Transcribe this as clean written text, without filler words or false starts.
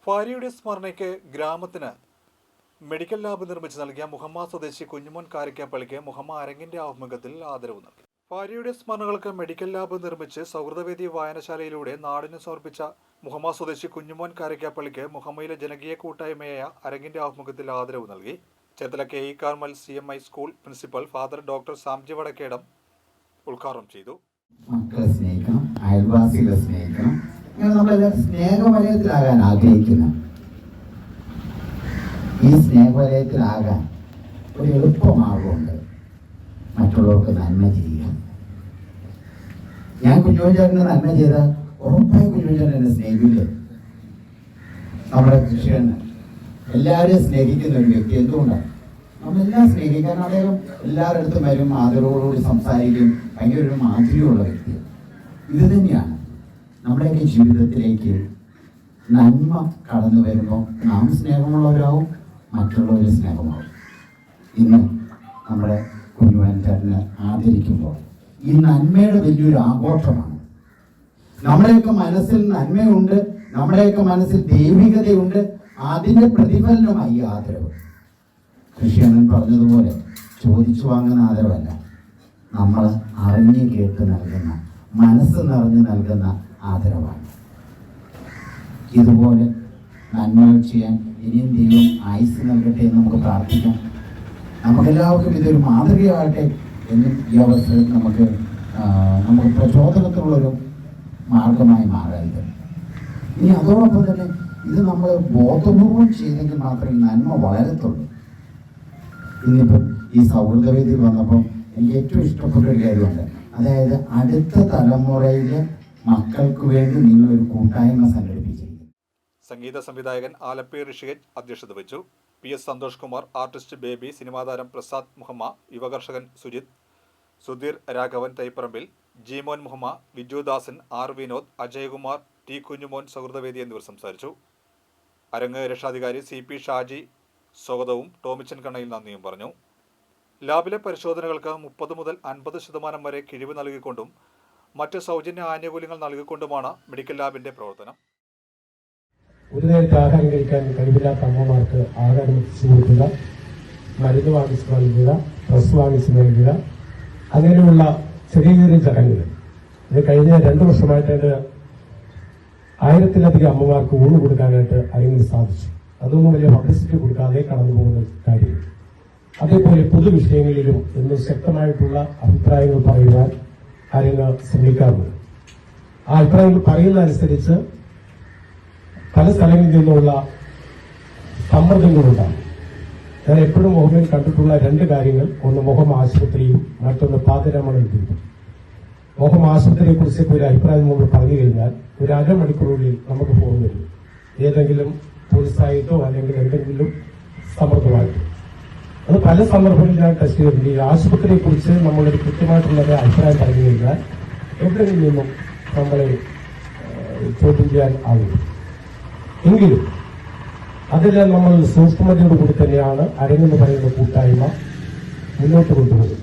ഭാര്യയുടെ സ്മരണയ്ക്ക് ഗ്രാമത്തിന് medical lab നിർമ്മിച്ച് നൽകിയ മുഹമ്മ സ്വദേശി കുഞ്ഞുമോൻ കാരിക്കാപ്പള്ളിക്ക് മുഹമ്മ അരങ്ങിന്റെ ആഭിമുഖ്യത്തിൽ ആദരവ് നൽകി. ഭാര്യയുടെ സ്മരണകൾക്ക് മെഡിക്കൽ ലാബ് നിർമ്മിച്ച് സൗഹൃദവേദി വായനശാലയിലൂടെ നാടിന് സമർപ്പിച്ച മുഹമ്മ സ്വദേശി കുഞ്ഞുമോൻ കാരിക്കാപ്പള്ളിക്ക് മുഹമ്മയിലെ ജനകീയ കൂട്ടായ്മയായ അരങ്ങിന്റെ ആഭിമുഖ്യത്തിൽ ആദരവ് നൽകി. Cherthala KE Carmel CMI school principal father doctor Samji Vadakkedam ഉദ്ഘാടനം ചെയ്തു. മക്കളെ സ്നേഹിക്കണം, അയൽവാസികളെ സ്നേഹിക്കണം. നമ്മളെല്ലാവരും സ്നേഹവലയത്തിലാകാൻ ആഗ്രഹിക്കുന്നു. ഈ സ്നേഹവലയത്തിലാകാൻ ഒരു എളുപ്പമാർഗമുണ്ട്, മറ്റുള്ളവർക്ക് നന്മ ചെയ്യുക. ഞാൻ കുഞ്ഞുചേട്ടന് നന്മ ചെയ്താൽ ഉറപ്പായും കുഞ്ഞുചേട്ടൻ എന്നെ സ്നേഹിക്കില്ലേ? നമ്മുടെ കൃഷിയാണ് എല്ലാവരെയും സ്നേഹിക്കുന്ന ഒരു വ്യക്തി. എന്തുകൊണ്ടാണ്? നമ്മളെല്ലാം സ്നേഹിക്കാൻ അദ്ദേഹം എല്ലാവരുടെ അടുത്തും വരും, ആദരവോടുകൂടി സംസാരിക്കും, ഭയങ്കര ഒരു മാധുര്യമുള്ള വ്യക്തി. ഇത് തന്നെയാണ് നമ്മുടെയൊക്കെ ജീവിതത്തിലേക്ക് നന്മ കടന്നു വരുമ്പോൾ നാം സ്നേഹമുള്ളവരാവും, മറ്റുള്ളവർ സ്നേഹമാവും. ഇന്ന് നമ്മുടെ കുഞ്ഞുവൻചേട്ടനെ ആദരിക്കുമ്പോൾ ഈ നന്മയുടെ വലിയൊരു ആഘോഷമാണ്. നമ്മുടെയൊക്കെ മനസ്സിൽ നന്മയുണ്ട്, നമ്മുടെയൊക്കെ മനസ്സിൽ ദൈവികതയുണ്ട്. അതിൻ്റെ പ്രതിഫലനമായി ആദരവ്. കൃഷിയണ്ണൻ പറഞ്ഞതുപോലെ ചോദിച്ചു വാങ്ങുന്ന ആദരവല്ല, നമ്മൾ അറിഞ്ഞു കേട്ട് നൽകുന്ന, മനസ്സ് നിറഞ്ഞു നൽകുന്ന ആദരവാണ്. ഇതുപോലെ നന്മകൾ ചെയ്യാൻ ഇനിയും ദൈവം ആയുസ് നൽകട്ടെ എന്ന് നമുക്ക് പ്രാർത്ഥിക്കാം. നമുക്കെല്ലാവർക്കും ഇതൊരു മാതൃകയാകട്ടെ എന്നും ഈ അവസരത്തിൽ നമുക്ക് പ്രചോദനത്തിനുള്ളൊരു മാർഗമായി മാറരുത്. ഇനി അതോടൊപ്പം തന്നെ ഇത് നമ്മൾ ബോധപൂർവം ചെയ്തെങ്കിൽ മാത്രമേ നന്മ വളരത്തുള്ളൂ. ഇന്നിപ്പം ഈ സൗഹൃദവേദി വന്നപ്പം എനിക്ക് ഏറ്റവും ഇഷ്ടപ്പെട്ട ഒരു കാര്യമുണ്ട്. അതായത് അടുത്ത തലമുറയിലെ മക്കൾക്ക് വേണ്ടി നിങ്ങളൊരു കൂട്ടായ്മ സംഘടിപ്പിച്ചിരിക്കുന്നു. സംഗീത സംവിധായകൻ ആലപ്പി ഋഷികൻ അധ്യക്ഷത വഹിച്ചു. PS സന്തോഷ് കുമാർ, ആർട്ടിസ്റ്റ് ബേബി, സിനിമാതാരം പ്രസാദ് മുഹമ്മ, യുവകർഷകൻ സുജിത്, സുധീർ രാഘവൻ തൈപ്പറമ്പിൽ, ജീമോൻ മുഹമ്മ, വിജുദാസൻ, R വിനോദ്, അജയകുമാർ, T കുഞ്ഞുമോൻ സൗഹൃദവേദി എന്നിവർ സംസാരിച്ചു. അരങ്ങ് രക്ഷാധികാരി CP ഷാജി സ്വാഗതവും ടോമിച്ചൻ കണ്ണയിൽ നന്ദിയും പറഞ്ഞു. ലാബിലെ പരിശോധനകൾക്ക് 30 മുതൽ 50% വരെ കിഴിവ് നൽകിക്കൊണ്ടും മറ്റ് സൗജന്യ ആനുകൂല്യങ്ങൾ നൽകിക്കൊണ്ടുമാണ് മെഡിക്കൽ ലാബിന്റെ പ്രവർത്തനം. ഒരു നേരത്തെ ആഹാരം കഴിക്കാൻ കഴിവില്ലാത്ത അമ്മമാർക്ക് ആഹാരം എത്തിച്ചു കൊടുക്കുക, മരുന്ന് വാങ്ങിച്ച് നൽകുക, ഡ്രസ് വാങ്ങിച്ച് നൽകുക, അങ്ങനെയുള്ള ചെറിയ ചെറിയ ചടങ്ങുകൾ. ഇത് കഴിഞ്ഞ 2 വർഷമായിട്ട് 1000-ലധികം അമ്മമാർക്ക് ഊണ് കൊടുക്കാനായിട്ട് അരങ്ങിൽ സാധിച്ചു. അതൊന്നും വലിയ പബ്ലിസിറ്റി കൊടുക്കാതെ കടന്നു പോകുന്ന കാര്യം. അതേപോലെ പൊതുവിഷയങ്ങളിലും ഇന്ന് ശക്തമായിട്ടുള്ള അഭിപ്രായങ്ങൾ പറയുവാൻ അരങ്ങ് ശ്രമിക്കാറുണ്ട്. ആ അഭിപ്രായങ്ങൾ പറയുന്നതനുസരിച്ച് പല സ്ഥലങ്ങളിൽ നിന്നുള്ള സമ്മർദ്ദങ്ങളുണ്ടാകും. ഞാൻ എപ്പോഴും മുഹമ്മയിൽ കണ്ടിട്ടുള്ള 2 കാര്യങ്ങൾ, ഒന്ന് മുഹമ്മ ആശുപത്രിയും മറ്റൊന്ന് പാതിരാമണൽ ദ്വീപും. മുഹമ്മ ആശുപത്രിയെ കുറിച്ച് ഒരു അഭിപ്രായം നമ്മൾ പറഞ്ഞു കഴിഞ്ഞാൽ ഒരു അരമണിക്കൂറിൽ നമുക്ക് പോകും വരും, ഏതെങ്കിലും പോലീസായിട്ടോ അല്ലെങ്കിൽ എന്തെങ്കിലും സമ്മർദ്ദമായിട്ടോ. അത് പല സന്ദർഭങ്ങളിൽ ഞാൻ ടെസ്റ്റ് ചെയ്തിട്ടുണ്ട്. ഈ ആശുപത്രിയെ കുറിച്ച് നമ്മളൊരു കൃത്യമായിട്ടുള്ള അഭിപ്രായം പറഞ്ഞു കഴിഞ്ഞാൽ എവിടെയിൽ നിന്നും നമ്മളെ ചോദ്യം ചെയ്യാൻ ആകും. എങ്കിലും അതെല്ലാം നമ്മൾ സൂക്ഷ്മതയോടുകൂടി തന്നെയാണ് അരങ്ങെന്ന് പറയുന്ന കൂട്ടായ്മ മുന്നോട്ട് കൊണ്ടുപോകുന്നത്.